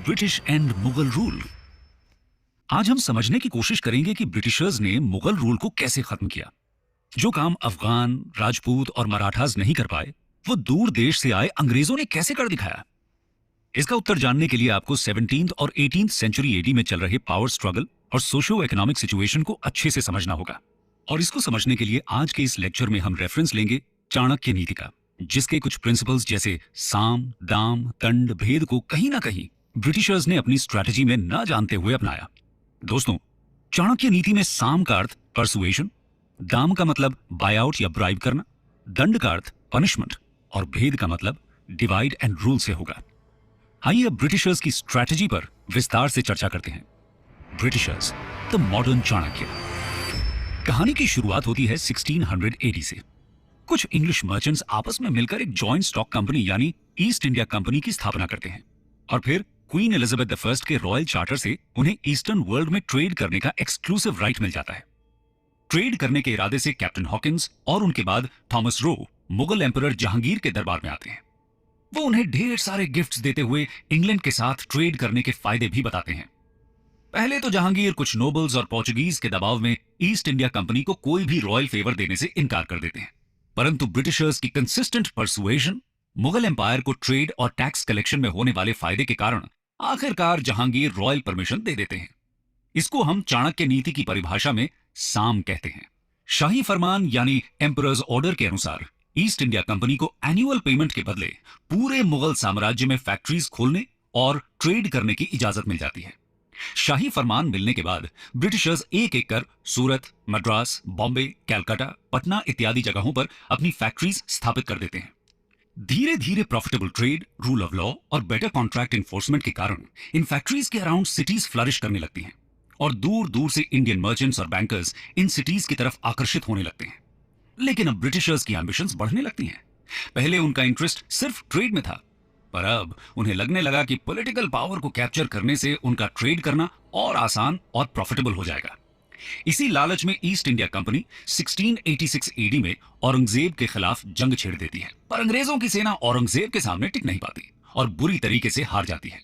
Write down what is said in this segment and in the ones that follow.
British and Mughal rule. आज हम समझने की कोशिश करेंगे कि ब्रिटिशर्स ने मुगल रूल को कैसे खत्म किया। जो काम अफगान, राजपूत और मराठास नहीं कर पाए, वो दूर देश से आए अंग्रेजों ने कैसे कर दिखाया। इसका उत्तर जानने के लिए आपको 17th और 18th सेंचुरी एडी में चल रहे पावर स्ट्रगल और सोशियो इकोनॉमिक सिचुएशन को अच्छे से समझना होगा। और इसको समझने के लिए आज के इस लेक्चर में हम रेफरेंस लेंगे चाणक्य नीति का, जिसके कुछ प्रिंसिपल्स जैसे साम, दाम, दंड, भेद को कहीं ना कहीं ब्रिटिशर्स ने अपनी स्ट्रैटेजी में न जानते हुए अपनाया। दोस्तों, चाणक्य नीति में साम का अर्थ परसुएशन, दाम का मतलब बाय आउट या ब्राइब करना, दंड का अर्थ पनिशमेंट और भेद का मतलब डिवाइड एंड रूल से होगा। आइए अब ब्रिटिशर्स की स्ट्रैटेजी पर विस्तार से चर्चा करते हैं। Britishers, the modern Chanakya. कहानी की शुरुआत होती है 1600 एडी से। कुछ इंग्लिश मर्चेंट्स आपस में मिलकर एक जॉइंट स्टॉक कंपनी यानी ईस्ट इंडिया कंपनी की स्थापना करते हैं और फिर क्वीन एलिजाबेथ द फर्स्ट के रॉयल चार्टर से उन्हें ईस्टर्न वर्ल्ड में ट्रेड करने का एक्सक्लूसिव राइट मिल जाता है। ट्रेड करने के इरादे से कैप्टन हॉकिंस और उनके बाद Thomas Roe Mughal emperor Jahangir के दरबार में आते हैं। वो उन्हें ढेर सारे गिफ्ट्स देते हुए इंग्लैंड के साथ ट्रेड करने के फायदे भी बताते हैं। पहले तो जहांगीर कुछ नोबल्स और पोर्चुगीज के दबाव में ईस्ट इंडिया कंपनी को कोई भी रॉयल फेवर देने से इनकार कर देते हैं, परंतु ब्रिटिशर्स की कंसिस्टेंट परसुएशन मुगल एम्पायर को ट्रेड और टैक्स कलेक्शन में होने वाले फायदे के कारण आखिरकार जहांगीर रॉयल परमिशन दे देते हैं। इसको हम चाणक्य नीति की परिभाषा में साम कहते हैं। शाही फरमान यानी एम्परर्स ऑर्डर के अनुसार ईस्ट इंडिया कंपनी को एनुअल पेमेंट के बदले पूरे मुगल साम्राज्य में फैक्ट्रीज खोलने और ट्रेड करने की इजाजत मिल जाती है। शाही फरमान मिलने के बाद ब्रिटिशर्स एक एक कर सूरत, मद्रास, बॉम्बे, कैलकाटा, पटना इत्यादि जगहों पर अपनी फैक्ट्रीज स्थापित कर देते हैं। धीरे धीरे profitable trade, rule of law और बेटर कॉन्ट्रैक्ट इन्फोर्समेंट के कारण इन फैक्ट्रीज के अराउंड सिटीज फ्लरिश करने लगती हैं और दूर दूर से इंडियन मर्चेंट्स और बैंकर्स इन सिटीज की तरफ आकर्षित होने लगते हैं। लेकिन अब ब्रिटिशर्स की एम्बिशंस बढ़ने लगती हैं। पहले उनका इंटरेस्ट सिर्फ ट्रेड में था, पर अब उन्हें लगने लगा कि पॉलिटिकल पावर को कैप्चर करने से उनका ट्रेड करना और आसान और प्रॉफिटेबल हो जाएगा। इसी लालच में ईस्ट इंडिया कंपनी 1686 एडी में औरंगजेब के खिलाफ जंग छेड़ देती है, पर अंग्रेजों की सेना औरंगजेब के सामने टिक नहीं पाती और बुरी तरीके से हार जाती है।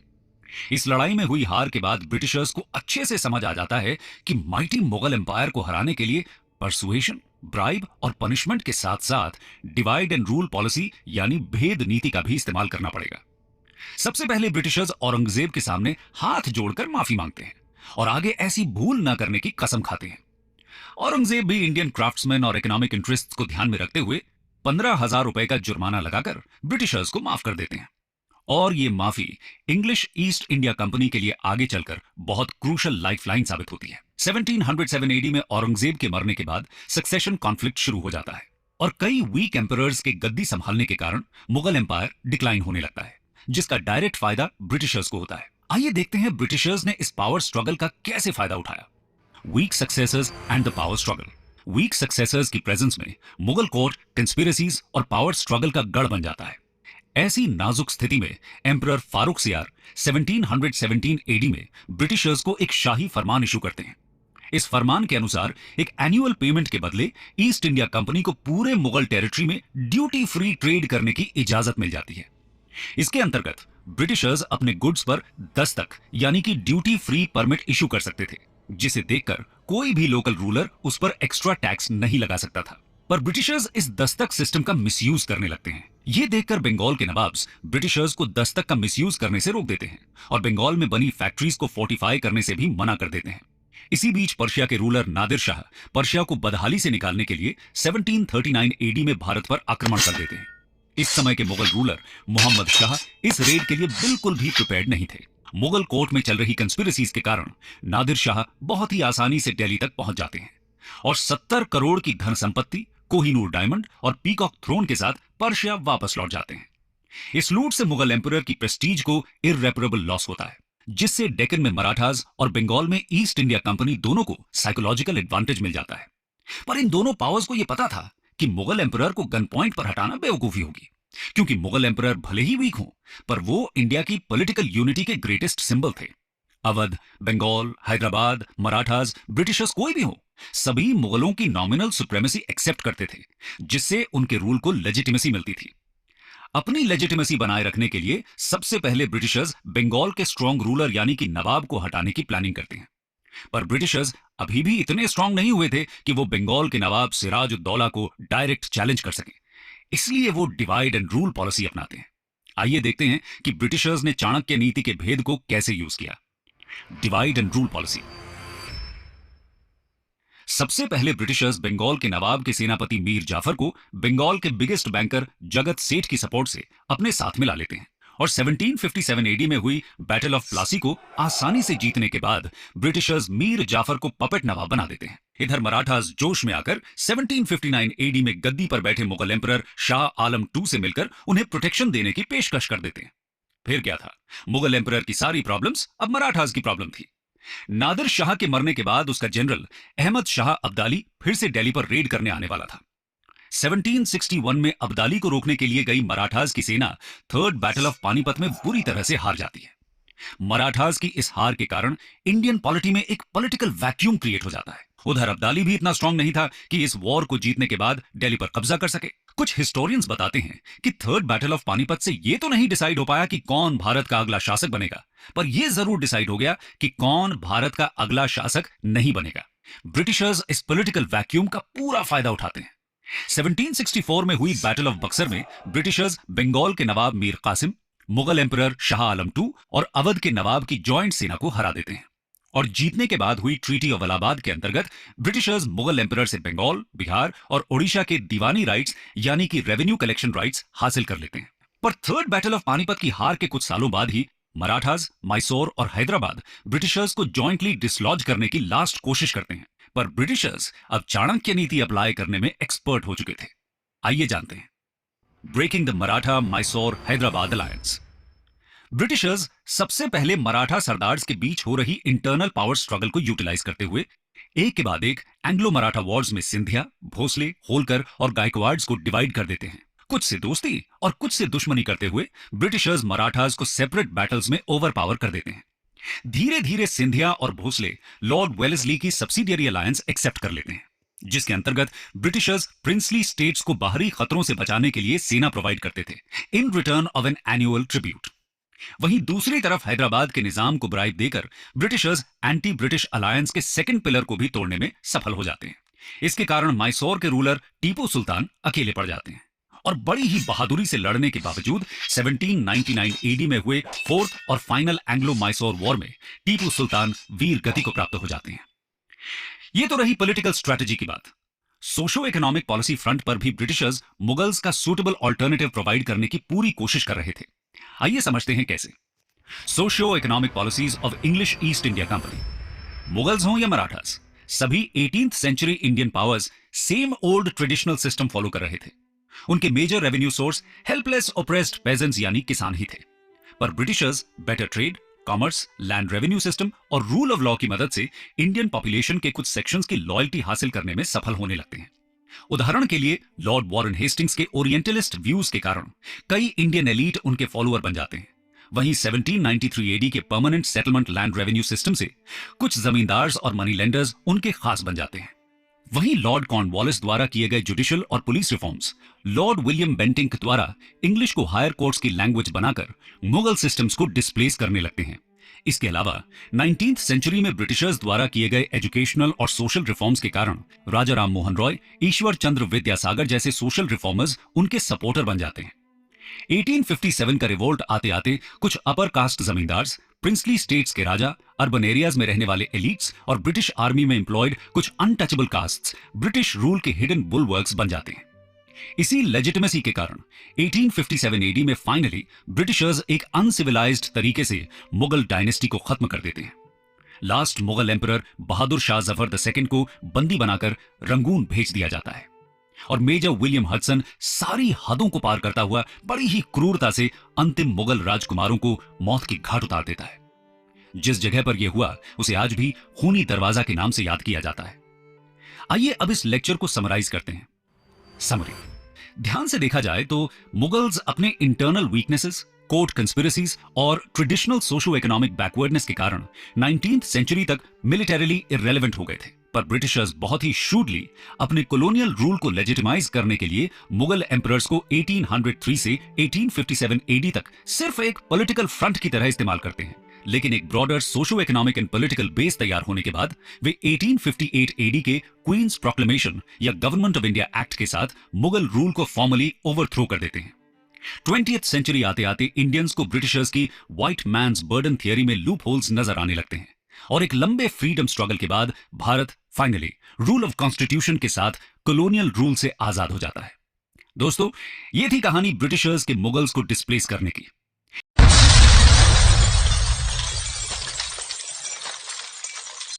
इस लड़ाई में हुई हार के बाद ब्रिटिशर्स को अच्छे से समझ आ जाता है कि माइटी मुगल एम्पायर को हराने के लिए परसुएशन, ब्राइब और पनिशमेंट के साथ साथ डिवाइड एंड रूल पॉलिसी यानी भेद नीति का भी इस्तेमाल करना पड़ेगा। सबसे पहले ब्रिटिशर्स औरंगजेब के सामने हाथ जोड़कर माफी मांगते हैं और आगे ऐसी भूल न करने की कसम खाते हैं। औरंगजेब भी इंडियन क्राफ्ट्समैन और इकोनॉमिक इंटरेस्ट को ध्यान में रखते हुए 15,000 रुपए का जुर्माना लगाकर ब्रिटिशर्स को माफ कर देते हैं। और ये माफी इंग्लिश ईस्ट इंडिया कंपनी के लिए आगे चलकर बहुत क्रूशल लाइफलाइन साबित होती है। 1707 एडी में औरंगजेब के मरने के बाद सक्सेशन कॉन्फ्लिक्ट शुरू हो जाता है और कई वीक एम्परर्स के गद्दी संभालने के कारण मुगल एम्पायर डिक्लाइन होने लगता है, जिसका डायरेक्ट फायदा ब्रिटिशर्स को होता है। आइए देखते हैं ब्रिटिशर्स ने इस पावर स्ट्रगल का कैसे फायदा उठाया। Weak successors and the power struggle. Weak successors की प्रेजेंस में मुगल कोर्ट कंस्पिरेसीज और पावर स्ट्रगल का गढ़ बन जाता है। ऐसी नाजुक स्थिति में एम्परर फारूक सियार 1717 एडी में ब्रिटिशर्स को एक शाही फरमान इशू करते हैं। इस फरमान के अनुसार एक एनुअल पेमेंट के बदले ईस्ट इंडिया कंपनी को पूरे मुगल टेरिटरी में ड्यूटी फ्री ट्रेड करने की इजाजत मिल जाती है। इसके अंतर्गत ब्रिटिशर्स अपने गुड्स पर दस्तक यानी कि ड्यूटी फ्री परमिट इशू कर सकते थे, जिसे देखकर कोई भी लोकल रूलर उस पर एक्स्ट्रा टैक्स नहीं लगा सकता था। पर ब्रिटिशर्स इस दस्तक सिस्टम का मिसयूज करने लगते हैं। यह देखकर बंगाल के नवाब्स ब्रिटिशर्स को दस्तक का मिसयूज करने से रोक देते हैं और बंगाल में बनी फैक्ट्रीज को फोर्टिफाई करने से भी मना कर देते हैं। इसी बीच पर्शिया के रूलर नादिर शाह पर्शिया को बदहाली से निकालने के लिए 1739 एडी में भारत पर आक्रमण कर देते हैं। इस समय के मुगल रूलर मोहम्मद शाह इस रेड के लिए बिल्कुल भी प्रिपेयर्ड नहीं थे। मुगल कोर्ट में चल रही कंस्पिरेसीज के कारण नादिर शाह बहुत ही आसानी से दिल्ली तक पहुंच जाते हैं और 70 करोड़ की धन संपत्ति, कोहिनूर डायमंड और पीकॉक थ्रोन के साथ पर्शिया वापस लौट जाते हैं। इस लूट से मुगल एम्परर की प्रेस्टीज को इररेपरेबल लॉस होता है, जिससे डेक्कन में मराठास और बंगाल में ईस्ट इंडिया कंपनी दोनों को साइकोलॉजिकल एडवांटेज मिल जाता है। पर इन दोनों पावर्स को यह पता था कि मुगल एम्परर को गन पॉइंट पर हटाना बेवकूफी होगी, क्योंकि मुगल एम्परर भले ही वीक हों, पर वो इंडिया की पॉलिटिकल यूनिटी के ग्रेटेस्ट सिंबल थे। अवध, बंगाल, हैदराबाद, मराठास, ब्रिटिशर्स कोई भी हो, सभी मुगलों की नॉमिनल सुप्रेमेसी एक्सेप्ट करते थे, जिससे उनके रूल को लेजिटिमेसी मिलती थी। अपनी लेजिटिमेसी बनाए रखने के लिए सबसे पहले ब्रिटिशर्स बंगाल के स्ट्रॉन्ग रूलर यानी कि नवाब को हटाने की प्लानिंग करते हैं। पर ब्रिटिशर्स अभी भी इतने स्ट्रांग नहीं हुए थे कि वो बंगाल के नवाब सिराज उद दौला को डायरेक्ट चैलेंज कर सके। इसलिए वो डिवाइड एंड रूल पॉलिसी अपनाते हैं। आइए देखते हैं कि ब्रिटिशर्स ने चाणक्य नीति के भेद को कैसे यूज किया। Divide and rule policy. सबसे पहले ब्रिटिशर्स बंगाल के नवाब के सेनापति मीर जाफर को बंगाल के बिगेस्ट बैंकर जगत सेठ की सपोर्ट से अपने साथ में ला लेते हैं और 1757 एडी में हुई बैटल ऑफ प्लासी को आसानी से जीतने के बाद ब्रिटिशर्स मीर जाफर को पपेट नवाब बना देते हैं। इधर मराठास जोश में आकर 1759 एडी में गद्दी पर बैठे मुगल एम्परर शाह आलम II से मिलकर उन्हें प्रोटेक्शन देने की पेशकश कर देते हैं। फिर क्या था, मुगल एम्परर की सारी प्रॉब्लम्स अब मराठास की प्रॉब्लम थी। नादिर शाह के मरने के बाद उसका जनरल अहमद शाह अब्दाली फिर से दिल्ली पर रेड करने आने वाला था। 1761 में अब्दाली को रोकने के लिए गई मराठास की सेना थर्ड बैटल ऑफ पानीपत में बुरी तरह से हार जाती है। मराठास की इस हार के कारण इंडियन पॉलिटी में एक पॉलिटिकल वैक्यूम क्रिएट हो जाता है। उधर अब्दाली भी इतना स्ट्रांग नहीं था कि इस वॉर को जीतने के बाद दिल्ली पर कब्जा कर सके। कुछ हिस्टोरियंस बताते हैं कि थर्ड बैटल ऑफ पानीपत से यह तो नहीं डिसाइड हो पाया कि कौन भारत का अगला शासक बनेगा, पर यह जरूर डिसाइड हो गया कि कौन भारत का अगला शासक नहीं बनेगा। ब्रिटिशर्स इस पॉलिटिकल वैक्यूम का पूरा फायदा उठाते हैं। 1764 में हुई बैटल ऑफ बक्सर में ब्रिटिशर्स बंगाल के नवाब मीर कासिम, मुगल एम्परर शाह आलम II और अवध के नवाब की जॉइंट सेना को हरा देते हैं और जीतने के बाद हुई ट्रीटी ऑफ इलाहाबाद के अंतर्गत ब्रिटिशर्स मुगल एम्परर से बंगाल, बिहार और ओडिशा के दीवानी राइट्स यानी कि रेवेन्यू कलेक्शन राइट्स हासिल कर लेते हैं। पर थर्ड बैटल ऑफ पानीपत की हार के कुछ सालों बाद ही मराठास, मैसूर और हैदराबाद ब्रिटिशर्स को जॉइंटली डिसलॉज करने की लास्ट कोशिश करते हैं। पर ब्रिटिशर्स अब चाणक्य नीति अप्लाई करने में एक्सपर्ट हो चुके थे। आइए जानते हैं breaking the Maratha Mysore Hyderabad alliance. Britishers सबसे पहले मराठा सरदार्स के बीच हो रही इंटरनल पावर स्ट्रगल को यूटिलाइज करते हुए एक के बाद एक एंग्लो मराठा वॉर्स में सिंधिया, भोसले, होलकर और गायकवाड्स को डिवाइड कर देते हैं। कुछ से दोस्ती और कुछ से दुश्मनी करते हुए ब्रिटिशर्स मराठास को सेपरेट बैटल्स में ओवर पावर कर देते हैं। धीरे धीरे सिंधिया और भोसले लॉर्ड वेलेस्ली की सब्सिडियरी अलायंस एक्सेप्ट कर लेते हैं, जिसके अंतर्गत ब्रिटिशर्स प्रिंसली स्टेट्स को बाहरी खतरों से बचाने के लिए सेना प्रोवाइड करते थे in return of an annual tribute. वहीं दूसरी तरफ हैदराबाद के निजाम को ब्राइब देकर ब्रिटिशर्स एंटी ब्रिटिश अलायंस के सेकंड पिलर को भी तोड़ने में सफल हो जाते हैं। इसके कारण मैसूर के रूलर टीपू सुल्तान अकेले पड़ जाते हैं और बड़ी ही बहादुरी से लड़ने के बावजूद 1799 एडी में हुए फोर्थ और फाइनल एंग्लो मैसूर वॉर में टीपू सुल्तान वीर गति को प्राप्त हो जाते हैं। यह तो रही पॉलिटिकल स्ट्रेटजी की बात। सोशो इकोनॉमिक पॉलिसी फ्रंट पर भी ब्रिटिशर्स मुगल्स का सूटेबल ऑल्टरनेटिव प्रोवाइड करने की पूरी कोशिश कर रहे थे। आइए समझते हैं कैसे। Socio economic policies of English East India Company. Mughals हों या मराठास, सभी 18th century Indian powers same old traditional system follow कर रहे थे। उनके major revenue source helpless oppressed peasants यानी किसान ही थे। पर Britishers better trade, commerce, land revenue system और रूल ऑफ लॉ की मदद से इंडियन पॉपुलेशन के कुछ सेक्शंस की लॉयल्टी हासिल करने में सफल होने लगते हैं। उदाहरण के लिए लॉर्ड वॉरेन हेस्टिंग्स के ओरिएंटलिस्ट व्यूज के कारण कई इंडियन एलीट उनके फॉलोअर बन जाते हैं। वहीं 1793 एडी के permanent settlement land revenue system से कुछ जमींदार्स और मनी लेंडर्स उनके खास बन जाते हैं। वहीं लॉर्ड कॉर्नवालिस द्वारा किए गए जुडिशियल और police reforms, Lord William Bentinck द्वारा इंग्लिश को हायर कोर्ट्स की लैंग्वेज बनाकर मुगल सिस्टम्स को डिस्प्लेस करने लगते हैं। इसके अलावा 19th सेंचुरी में ब्रिटिशर्स द्वारा किए गए एजुकेशनल और सोशल रिफॉर्म्स के कारण राजा राम मोहन रॉय, ईश्वर चंद्र विद्यासागर जैसे सोशल रिफॉर्मर्स उनके सपोर्टर बन जाते हैं। 1857 का रिवोल्ट आते आते कुछ upper caste zamindars, princely states के राजा, अर्बन एरियाज में रहने वाले एलिट्स और ब्रिटिश आर्मी में एम्प्लॉयड कुछ अनटचेबल कास्ट्स ब्रिटिश रूल के हिडन बुलवर्क्स बन जाते हैं। इसी लेजिटिमेसी के कारण 1857 एडी में फाइनली ब्रिटिशर्स एक अनसिविलाइज्ड तरीके से मुगल डायनेस्टी को खत्म कर देते हैं। Last Mughal emperor Bahadur Shah Zafar II को बंदी बनाकर रंगून भेज दिया जाता है और मेजर विलियम हडसन सारी हदों को पार करता हुआ बड़ी ही क्रूरता से अंतिम मुगल राजकुमारों को मौत की घाट उतार देता है। जिस जगह पर यह हुआ उसे आज भी खूनी दरवाजा के नाम से याद किया जाता है। आइए अब इस लेक्चर को समराइज करते हैं। समरी। ध्यान से देखा जाए तो मुगल्स अपने इंटरनल वीकनेसेस, कोर्ट कंस्पिरेसीज और ट्रेडिशनल सोशो इकोनॉमिक बैकवर्डनेस के कारण 19th सेंचुरी तक मिलिटरीली इररेलेवेंट हो गए थे। पर ब्रिटिशर्स बहुत ही शूडली अपने कॉलोनियल रूल को लेजिटिमाइज करने के लिए मुगल एम्परर्स को 1803 से 1857 एडी तक सिर्फ एक पॉलिटिकल फ्रंट की तरह इस्तेमाल करते हैं। लेकिन एक broader socio economic and political base तैयार होने के बाद वे 1858 एडी के क्वींस प्रोक्लेमेशन या गवर्नमेंट ऑफ इंडिया एक्ट के साथ मुगल रूल को फॉर्मली ओवरथ्रो कर देते हैं। 20th सेंचुरी आते आते इंडियंस को ब्रिटिशर्स की व्हाइट मैन्स बर्डन थियरी में लूप होल्स नजर आने लगते हैं और एक लंबे फ्रीडम स्ट्रगल के बाद Bharat finally rule of constitution के साथ कॉलोनियल रूल से आजाद हो जाता है। दोस्तों, ये थी कहानी ब्रिटिशर्स के मुगल्स को डिस्प्लेस करने की।